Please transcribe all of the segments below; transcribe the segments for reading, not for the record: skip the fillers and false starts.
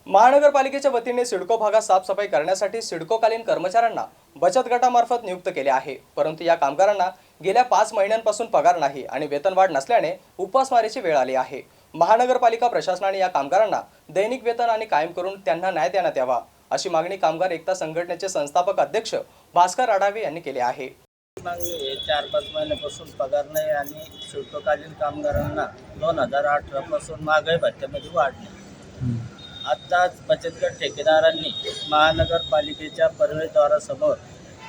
महानगरपालिकेच्या वतीने सिडको भागात साफसफाई करण्यासाठी सिडकोकालीन कर्मचाऱ्यांना बचत गटामार्फत नियुक्त केले आहे। परंतु या कामगारांना गेल्या 5 महिन्यांपासून पगार नाही आणि वेतनवाढ नसल्याने उपासमारीची वेळ आली आहे। महानगरपालिका प्रशासनाने या कामगारांना दैनिक वेतन आणि कायम करून त्यांना न्याय देण्यात यावा अशी मागणी कामगार एकता संघटनेचे संस्थापक अध्यक्ष भास्कर आढावे यांनी केली आहे। मागणी 4-5 महिन्यापासून पगार नाही आणि सिडकोकालीन कामगारांना 2018 पासून महागाई भत्त्यामध्ये वाढ नाही। आत्ताच बचत गट ठेकेदारांनी महानगरपालिकेच्या प्रवेशद्वारासमोर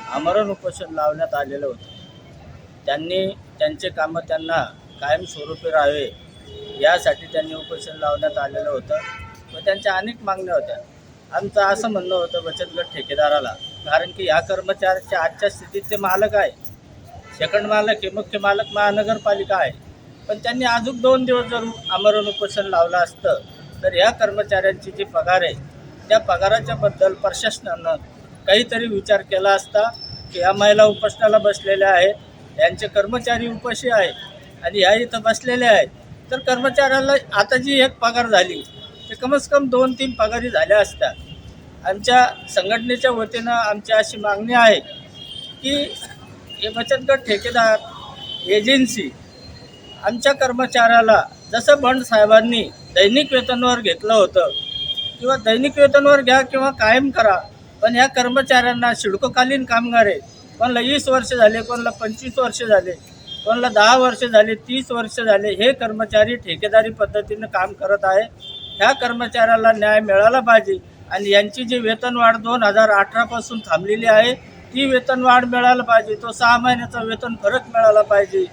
आमरण उपोषण लावण्यात आलेलं होतं। त्यांनी त्यांचे कामं त्यांना कायमस्वरूपी राहावे यासाठी त्यांनी उपोषण लावण्यात आलेलं होतं व त्यांच्या अनेक मागण्या होत्या। आमचं असं म्हणणं होतं बचत गट ठेकेदाराला, कारण की या कर्मचाऱ्याच्या आजच्या स्थितीत ते मालक आहे, सेकंड मालक आहे, मुख्य मालक महानगरपालिका आहे, पण त्यांनी अजून 2 दिवस जर आमरण उपोषण लावलं असतं तर या कर्मचाऱ्यांची जी पगार आहे त्या पगाराच्या बद्दल प्रशासनानं काहीतरी विचार केला असता की या महिला उपोषणाला बसलेल्या आहेत, यांचे कर्मचारी उपाशी आहेत आणि ह्या इथं बसलेले आहेत, तर कर्मचाऱ्याला आता जी एक पगार झाली ते कमीत कमी 2-3 पगारी झाल्या असत्या। आमच्या संघटनेच्या वतीनं आमची अशी मागणी आहे की हे बचत गट ठेकेदार एजन्सी आमच्या कर्मचाऱ्याला जसं बंड साहेबांनी दैनिक वेतनवर घेतलं होतं किंवा दैनिक वेतनवर घ्या किंवा कायम करा, पण ह्या कर्मचाऱ्यांना सिडकोकालीन कामगार आहे, कोणाला 20 वर्ष झाले, कोणाला 25 वर्ष झाले, कोणाला 10 वर्ष झाले, 30 वर्ष झाले, हे कर्मचारी ठेकेदारी पद्धतीनं काम करत आहे। ह्या कर्मचाऱ्याला न्याय मिळाला पाहिजे आणि यांची जी वेतनवाढ 2018 पासून थांबलेली आहे ती वेतनवाढ मिळायला पाहिजे, तो 6 महिन्याचा वेतन फरक मिळाला पाहिजे।